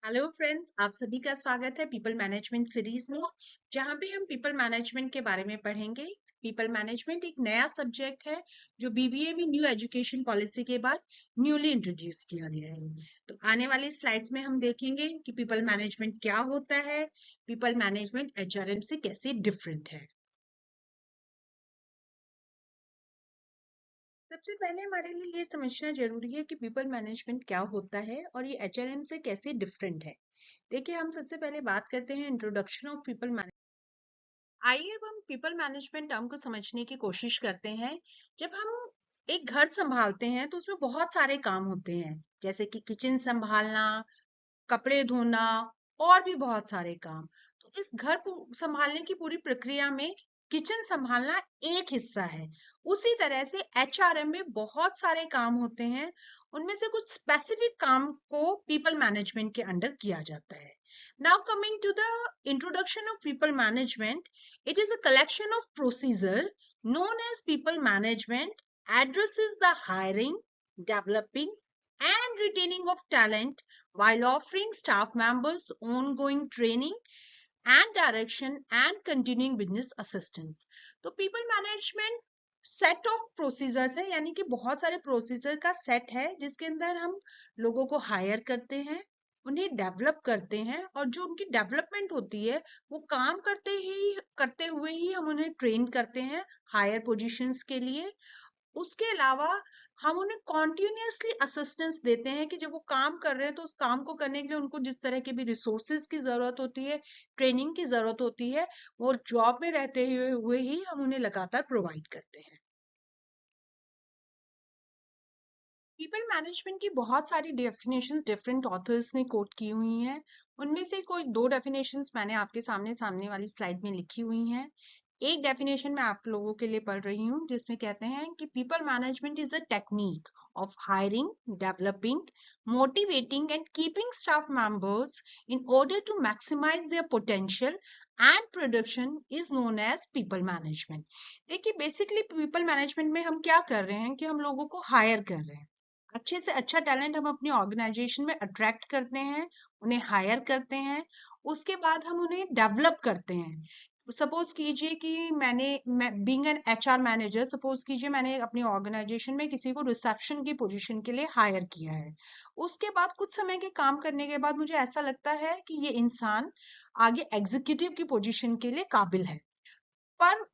Hello friends, आप सभी का स्वागत है पीपल मैनेजमेंट सीरीज में, जहां पे हम पीपल मैनेजमेंट के बारे में पढ़ेंगे। पीपल मैनेजमेंट एक नया सब्जेक्ट है जो बीबीए में न्यू एजुकेशन पॉलिसी के बाद न्यूली इंट्रोड्यूस किया गया है। तो आने वाली स्लाइड्स में हम देखेंगे कि पीपल मैनेजमेंट क्या होता है, पीपल मैनेजमेंट एचआरएम से कैसे डिफरेंट है। सबसे पहले हमारे लिए ये समझना जरूरी है कि पीपल मैनेजमेंट क्या होता है और ये एचआरएम से कैसे डिफरेंट है। देखिए, हम सबसे पहले बात करते हैं इंट्रोडक्शन ऑफ पीपल मैनेजमेंट। आइए अब हम पीपल मैनेजमेंट टर्म को समझने की कोशिश करते हैं। जब हम एक घर संभालते हैं तो उसमें बहुत सारे काम होते हैं, जैसे कि किचन संभालना, कपड़े धोना और भी बहुत सारे काम। तो इस घर को संभालने की पूरी प्रक्रिया में किचन संभालना एक हिस्सा है। उसी तरह से एचआरएम में बहुत सारे काम होते हैं। उनमें से कुछ स्पेसिफिक काम को पीपल मैनेजमेंट के अंडर किया जाता है। Now coming to the introduction of people management, it is a collection of procedure known as people management, addresses the hiring, developing and retaining of talent while offering staff members ongoing training and direction and continuing business assistance. तो people management set of procedures है, यानी कि बहुत सारे procedure का set है जिसके अंदर हम लोगों को हायर करते हैं, उन्हें डेवलप करते हैं और जो उनकी डेवलपमेंट होती है वो काम करते हुए ही हम उन्हें ट्रेन करते हैं हायर पोजीशंस के लिए। उसके अलावा हम उन्हें कॉन्टिन्यूसली असिस्टेंस देते हैं कि जब वो काम कर रहे हैं तो उस काम को करने के लिए उनको जिस तरह के भी रिसोर्सेज की जरूरत होती है, ट्रेनिंग की जरूरत होती है, वो जॉब में रहते हुए ही हम उन्हें लगातार प्रोवाइड करते हैं। पीपल मैनेजमेंट की बहुत सारी डेफिनेशंस डिफरेंट ऑथर्स ने कोट की हुई हैं। उनमें से कोई दो डेफिनेशंस मैंने आपके सामने वाली स्लाइड में लिखी हुई हैं। एक डेफिनेशन मैं आप लोगों के लिए पढ़ रही हूँ जिसमें कहते हैं कि people management is a technique of hiring, developing, motivating and keeping staff members in order to maximise their potential and production is known as people management. देखिए, बेसिकली पीपल मैनेजमेंट में हम क्या कर रहे हैं कि हम लोगों को हायर कर रहे हैं। अच्छे से अच्छा टैलेंट हम अपनी ऑर्गेनाइजेशन में अट्रैक्ट करते हैं, उन्हें हायर करते हैं। उसके बाद हम उन्हें डेवलप करते हैं। सपोज कीजिए कि मैं being an HR manager, suppose कीजिए मैंने अपनी ऑर्गेनाइजेशन में किसी को रिसेप्शन की पोजीशन के लिए हायर किया है। उसके बाद कुछ समय के काम करने के बाद मुझे ऐसा लगता है कि ये इंसान आगे एग्जीक्यूटिव की पोजीशन के लिए काबिल है, पर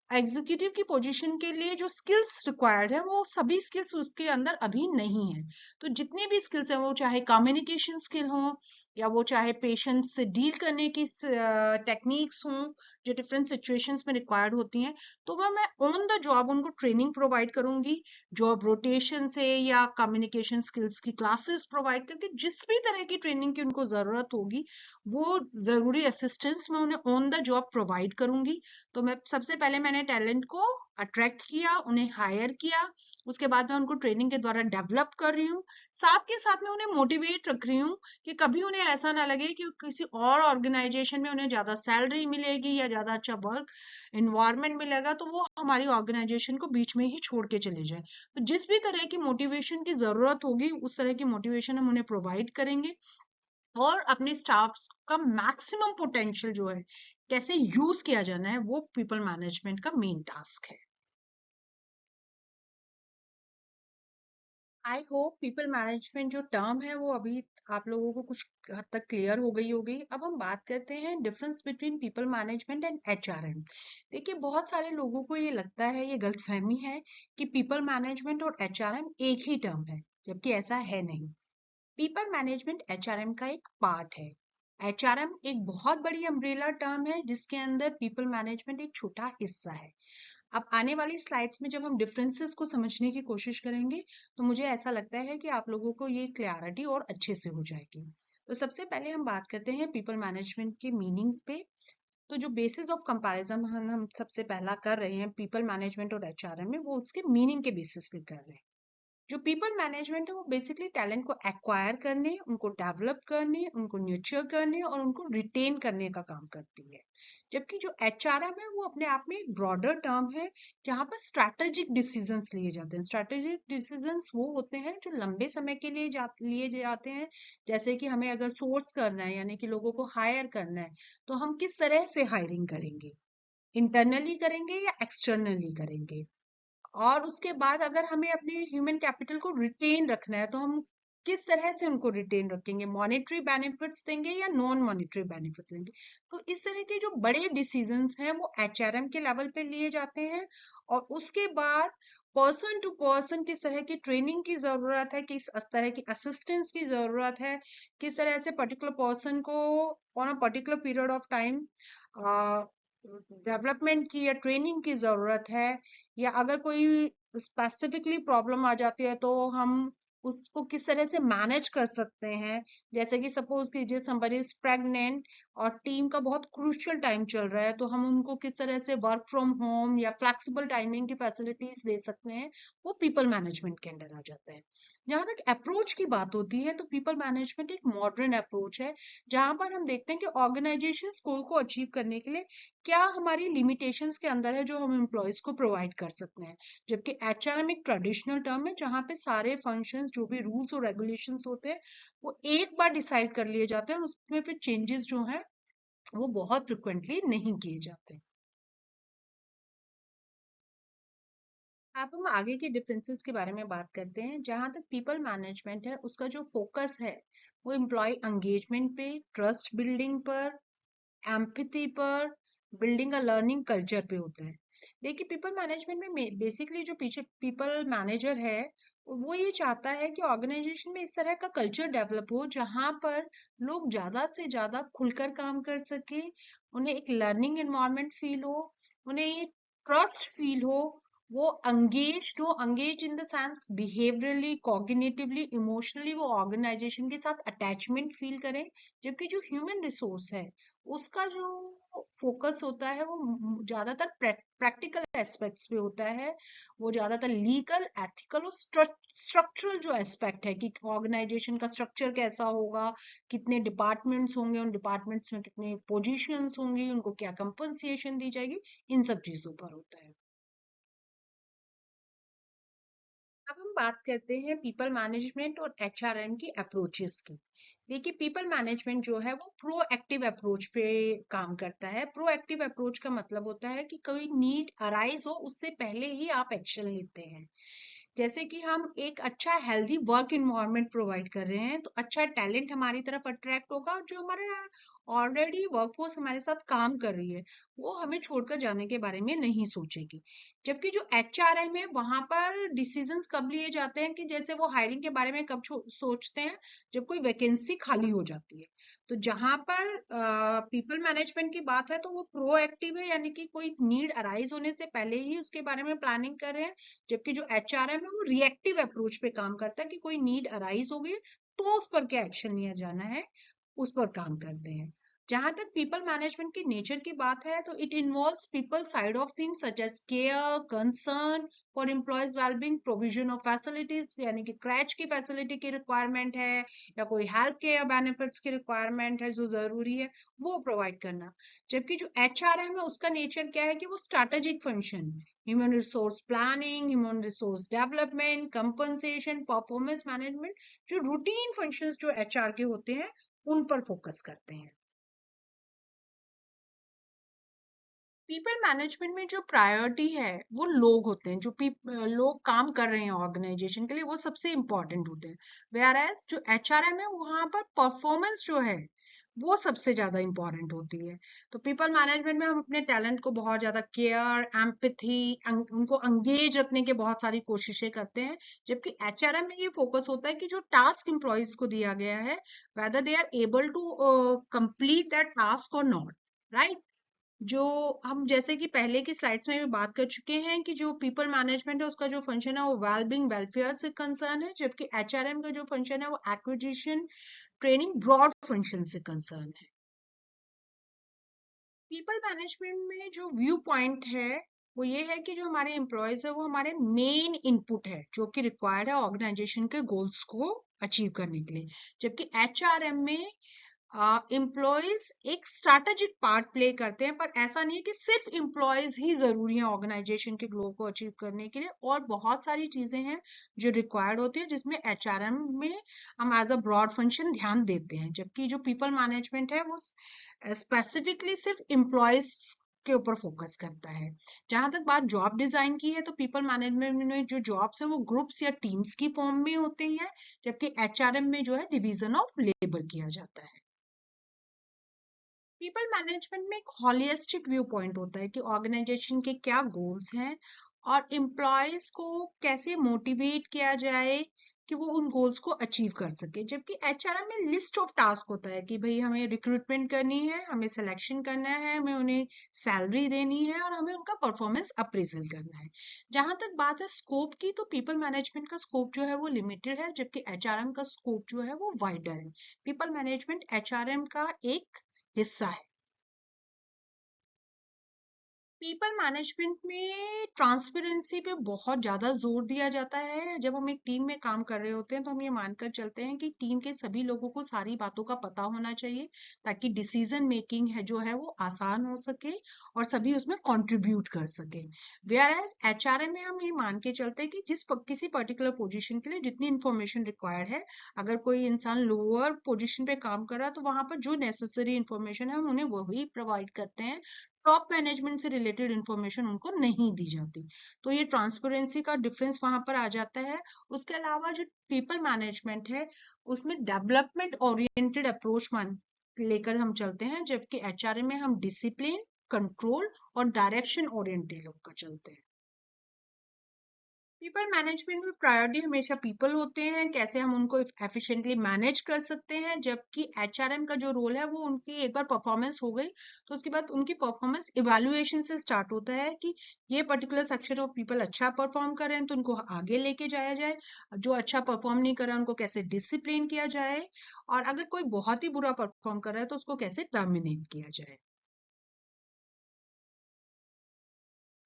एग्जीक्यूटिव की पोजीशन के लिए जो स्किल्स रिक्वायर्ड है वो सभी स्किल्स उसके अंदर अभी नहीं है। तो जितनी भी स्किल्स है, वो चाहे कम्युनिकेशन स्किल हो या वो चाहे पेशेंट्स से डील करने की टेक्निक्स हों जो डिफरेंट सिचुएशंस में रिक्वायर्ड होती हैं, तो वह मैं ऑन द जॉब उनको ट्रेनिंग प्रोवाइड करूंगी। जॉब रोटेशन से या कम्युनिकेशन स्किल्स की क्लासेस प्रोवाइड करके जिस भी तरह की ट्रेनिंग की उनको जरूरत होगी वो जरूरी असिस्टेंस मैं उन्हें ऑन द जॉब प्रोवाइड करूंगी। तो मैं सबसे पहले मैंने टैलेंट को अट्रैक्ट किया, उन्हें हायर किया। उसके बाद मैं उनको ट्रेनिंग के द्वारा डेवलप कर रही हूँ। साथ के साथ मैं उन्हें मोटिवेट रख रही हूँ कि कभी उन्हें ऐसा ना लगे कि किसी और ऑर्गेनाइजेशन में उन्हें ज्यादा सैलरी मिलेगी या ज्यादा अच्छा वर्क इन्वायरमेंट मिलेगा तो वो हमारी ऑर्गेनाइजेशन को बीच में ही छोड़ के चले जाए। तो जिस भी तरह की मोटिवेशन की जरूरत होगी उस तरह की मोटिवेशन हम उन्हें प्रोवाइड करेंगे और अपने स्टाफ का मैक्सिमम पोटेंशियल जो है कैसे यूज किया जाना है वो पीपल मैनेजमेंट का मेन टास्क है। आई होप पीपल मैनेजमेंट जो टर्म है वो अभी आप लोगों को कुछ हद तक क्लियर हो गई होगी। अब हम बात करते हैं difference between people management and HRM. देखिए, बहुत सारे लोगों को ये लगता है, ये गलतफहमी है कि पीपल मैनेजमेंट और एचआरएम एक ही टर्म है, जबकि ऐसा है नहीं। पीपल मैनेजमेंट एचआरएम का एक पार्ट है। एचआरएम एक बहुत बड़ी अम्ब्रेला टर्म है जिसके अंदर पीपल मैनेजमेंट एक छोटा हिस्सा है। अब आने वाली स्लाइड्स में जब हम डिफरेंसेस को समझने की कोशिश करेंगे तो मुझे ऐसा लगता है कि आप लोगों को ये क्लैरिटी और अच्छे से हो जाएगी। तो सबसे पहले हम बात करते हैं पीपल मैनेजमेंट के मीनिंग पे। तो जो बेसिस ऑफ कंपैरिजन हम सबसे पहला कर रहे हैं पीपल मैनेजमेंट और एचआरएम में, वो उसके मीनिंग के बेसिस पे कर रहे हैं। जो पीपल मैनेजमेंट है वो बेसिकली टैलेंट को एक्वायर करने, उनको डेवलप करने, उनको न्यूर्चर करने और उनको रिटेन करने का काम करती है। जबकि जो एचआरएम है वो अपने आप में एक ब्रॉडर टर्म है जहाँ पर स्ट्रैटेजिक डिसीजंस लिए जाते हैं। स्ट्रैटेजिक डिसीजंस वो होते हैं जो लंबे समय के लिए लिए जाते हैं। जैसे कि हमें अगर सोर्स करना है यानी कि लोगों को हायर करना है तो हम किस तरह से हायरिंग करेंगे, इंटरनली करेंगे या एक्सटर्नली करेंगे। और उसके बाद अगर हमें अपने ह्यूमन कैपिटल को रिटेन रखना है तो हम किस तरह से उनको रिटेन रखेंगे, मॉनेटरी बेनिफिट्स देंगे या नॉन मॉनेटरी बेनिफिट्स देंगे। तो इस तरह के जो बड़े डिसीजंस हैं वो एचआरएम के लेवल पे लिए जाते हैं। और उसके बाद पर्सन टू पर्सन किस तरह की ट्रेनिंग की जरूरत है, किस तरह की असिस्टेंस की जरूरत है, किस तरह से पर्टिकुलर पर्सन को on a particular period of time development की या ट्रेनिंग की जरूरत है, या अगर कोई स्पेसिफिकली प्रॉब्लम आ जाती है तो हम उसको किस तरह से मैनेज कर सकते हैं। जैसे कि सपोज कीजिए somebody इज प्रेग्नेंट और टीम का बहुत क्रूशियल टाइम चल रहा है तो हम उनको किस तरह से वर्क फ्रॉम होम या फ्लेक्सिबल टाइमिंग की फैसिलिटीज दे सकते हैं, वो पीपल मैनेजमेंट के अंडर आ जाता है। जहां तक अप्रोच की बात होती है तो पीपल मैनेजमेंट एक मॉडर्न अप्रोच है जहां पर हम देखते हैं कि ऑर्गेनाइजेशन गोल को अचीव करने के लिए क्या हमारी लिमिटेशंस के अंदर है जो हम एम्प्लॉयज को प्रोवाइड कर सकते हैं। जबकि एचआरएम एक ट्रेडिशनल टर्म है जहाँ पे सारे फंक्शंस जो भी रूल्स और रेगुलेशंस होते हैं वो एक बार डिसाइड कर लिए जाते हैं और उसमें फिर चेंजेस जो हैं वो बहुत फ्रिक्वेंटली नहीं किए जाते। अब हम आगे के डिफरेंसेस के बारे में बात करते हैं। जहां तक पीपल मैनेजमेंट है उसका जो फोकस है वो एम्प्लॉय एंगेजमेंट पे, ट्रस्ट बिल्डिंग पर, एम्पैथी पर, बिल्डिंग अ लर्निंग कल्चर पे होता है। देखिए पीपल मैनेजमेंट में बेसिकली जो पीछे पीपल मैनेजर है वो ये चाहता है कि ऑर्गेनाइजेशन में इस तरह का कल्चर डेवलप हो जहां पर लोग ज्यादा से ज्यादा खुलकर काम कर सके, उन्हें एक लर्निंग एनवायरनमेंट फील हो, उन्हें ये ट्रस्ट फील हो, वो अंगेज्ड हो, engage in the sense behaviourally, cognitively, emotionally वो ऑर्गेनाइजेशन के साथ अटैचमेंट फील करें। जबकि जो ह्यूमन रिसोर्स है उसका जो फोकस होता है वो ज्यादातर प्रैक्टिकल एस्पेक्ट्स पे होता है। वो ज्यादातर लीगल, एथिकल और स्ट्रक्चरल जो एस्पेक्ट है कि ऑर्गेनाइजेशन का स्ट्रक्चर कैसा होगा, कितने डिपार्टमेंट्स होंगे, उन डिपार्टमेंट्स में कितने पोजीशंस होंगी, उनको क्या कंपनसेशन दी जाएगी, इन सब चीजों पर होता है। अब हम बात करते हैं पीपल मैनेजमेंट और एचआरएम की अप्रोचेस की। देखिए पीपल मैनेजमेंट जो है वो प्रोएक्टिव अप्रोच पे काम करता है। प्रोएक्टिव अप्रोच का मतलब होता है कि कोई नीड अराइज हो उससे पहले ही आप एक्शन लेते हैं। जैसे कि हम एक अच्छा हेल्दी वर्क इन्वायरमेंट प्रोवाइड कर रहे हैं तो अच्छा टैलेंट हमारी तरफ अट्रैक्ट होगा और जो हमारे ऑलरेडी वर्कफोर्स हमारे साथ काम कर रही है वो हमें छोड़कर जाने के बारे में नहीं सोचेगी। जबकि जो एचआरएम है वहां पर डिसीजंस कब लिए जाते हैं कि जैसे वो हायरिंग के बारे में कब सोचते हैं, जब कोई वैकेंसी खाली हो जाती है। तो जहां पर पीपल मैनेजमेंट की बात है तो वो प्रोएक्टिव है यानी कि कोई नीड अराइज होने से पहले ही उसके बारे में प्लानिंग कर रहे हैं। जबकि जो एचआरएम है वो रिएक्टिव अप्रोच पे काम करता है कि कोई नीड अराइज हो गई तो उस पर क्या एक्शन लिया जाना है उस पर काम करते हैं। जहां तक पीपल मैनेजमेंट की नेचर की बात है तो it involves people side of things such as care, concern for employees wellbeing, provision of facilities यानी कि क्रैच की फैसिलिटी की रिक्वायरमेंट है या कोई हेल्थ केयर बेनिफिट्स की रिक्वायरमेंट है जो जरूरी है वो प्रोवाइड करना। जबकि जो एचआरएम है उसका नेचर क्या है कि वो strategic function, human resource planning, human resource development, compensation, performance management, जो रूटीन फंक्शंस जो एचआर के होते हैं उन पर फोकस करते हैं। पीपल मैनेजमेंट में जो प्रायोरिटी है वो लोग होते हैं, जो लोग काम कर रहे हैं ऑर्गेनाइजेशन के लिए वो सबसे इंपॉर्टेंट होते हैं। वेयर एज जो एचआरएम है वहां पर परफॉर्मेंस जो है वो सबसे ज्यादा इंपॉर्टेंट होती है। तो पीपल मैनेजमेंट में हम अपने टैलेंट को बहुत ज्यादा केयर, एम्पैथी, उनको एंगेज रखने की बहुत सारी कोशिशें करते हैं। जबकि एचआरएम में ये फोकस होता है कि जो टास्क एम्प्लॉयज को दिया गया है whether they are able to complete that task और नॉट, राइट। जो हम जैसे कि पहले की स्लाइड्स में भी बात कर चुके हैं कि जो पीपल मैनेजमेंट है उसका जो फंक्शन है वो वेलबींग वेलफेयर से कंसर्न है, जबकि एचआरएम का जो फंक्शन है वो एक्विजिशन, ट्रेनिंग, ब्रॉड फंक्शन से कंसर्न है। पीपल मैनेजमेंट में जो व्यू पॉइंट है वो ये है कि जो हमारे एम्प्लॉयज है वो हमारे मेन इनपुट है जो कि रिक्वायर्ड है ऑर्गेनाइजेशन के गोल्स को अचीव करने के लिए, जबकि एचआरएम में एम्प्लॉयज एक स्ट्रैटेजिक पार्ट प्ले करते हैं, पर ऐसा नहीं है कि सिर्फ एम्प्लॉयज ही जरूरी हैं ऑर्गेनाइजेशन के ग्लो को अचीव करने के लिए, और बहुत सारी चीजें हैं जो रिक्वायर्ड होती है जिसमें एचआरएम में हम एज अ ब्रॉड फंक्शन ध्यान देते हैं, जबकि जो पीपल मैनेजमेंट है वो स्पेसिफिकली सिर्फ एम्प्लॉयज के ऊपर फोकस करता है। जहां तक बात जॉब डिजाइन की है तो पीपल मैनेजमेंट में जो जॉब्स है वो ग्रुप्स या टीम्स की फॉर्म में होते हैं, जबकि एचआरएम में जो है डिवीजन ऑफ लेबर किया जाता है। पीपल मैनेजमेंट में एक हॉलिस्टिक व्यू पॉइंट होता है कि ऑर्गेनाइजेशन के क्या गोल्स हैं और एम्प्लॉयज को कैसे मोटिवेट किया जाए कि वो उन गोल्स को अचीव कर सके, जबकि एचआरएम में लिस्ट ऑफ टास्क होता है कि भाई हमें रिक्रूटमेंट करनी है, हमें सिलेक्शन करना है, हमें उन्हें सैलरी देनी है और हमें उनका परफॉर्मेंस अप्रेजल करना है। जहां तक बात है स्कोप की तो पीपल मैनेजमेंट का स्कोप जो है वो लिमिटेड है, जबकि एचआरएम का स्कोप जो है वो वाइडर है। पीपल मैनेजमेंट एचआरएम का एक हिस्सा है। पीपल मैनेजमेंट में ट्रांसपेरेंसी पे बहुत ज़्यादा जोर दिया जाता है। जब हम एक टीम में काम कर रहे होते हैं तो हम ये मानकर चलते हैं कि टीम के सभी लोगों को सारी बातों का पता होना चाहिए ताकि डिसीजन मेकिंग है जो है वो आसान हो सके और सभी उसमें कंट्रीब्यूट कर सके। वेयर एज एचआरएम में हम ये मान के चलते हैं कि किसी पर्टिकुलर पोजीशन के लिए जितनी इंफॉर्मेशन रिक्वायर्ड है, अगर कोई इंसान लोअर पोजीशन पे काम कर रहा है तो वहां पर जो नेसेसरी इंफॉर्मेशन है हम उन्हें वही प्रोवाइड करते हैं, टॉप मैनेजमेंट से रिलेटेड इंफॉर्मेशन उनको नहीं दी जाती। तो ये ट्रांसपेरेंसी का डिफरेंस वहां पर आ जाता है। उसके अलावा जो पीपल मैनेजमेंट है उसमें डेवलपमेंट ओरिएंटेड अप्रोच मान लेकर हम चलते हैं, जबकि एचआरएम में हम डिसिप्लिन, कंट्रोल और डायरेक्शन ओरिएंटेड होकर चलते हैं। पीपल मैनेजमेंट में प्रायोरिटी हमेशा पीपल होते हैं, कैसे हम उनको एफिशिएंटली मैनेज कर सकते हैं, जबकि एचआरएम का जो रोल है वो उनकी एक बार परफॉर्मेंस हो गई तो उसके बाद उनकी परफॉर्मेंस इवैल्यूएशन से स्टार्ट होता है कि ये पर्टिकुलर सेक्शन ऑफ पीपल अच्छा परफॉर्म कर रहे हैं तो उनको आगे लेके जाया जाए, जो अच्छा परफॉर्म नहीं कर रहा है उनको कैसे डिसिप्लिन किया जाए, और अगर कोई बहुत ही बुरा परफॉर्म कर रहा है तो उसको कैसे टर्मिनेट किया जाए।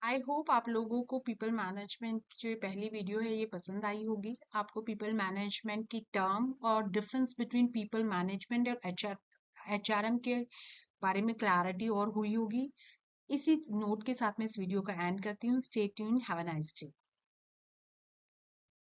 आई होप आप लोगों को पीपल मैनेजमेंट की जो ये पहली वीडियो है ये पसंद आई होगी। आपको पीपल मैनेजमेंट की टर्म और डिफरेंस बिटवीन पीपल मैनेजमेंट और एचआरएम के बारे में क्लैरिटी और हुई होगी। इसी नोट के साथ मैं इस वीडियो का एंड करती हूँ। Stay tuned, have a nice day.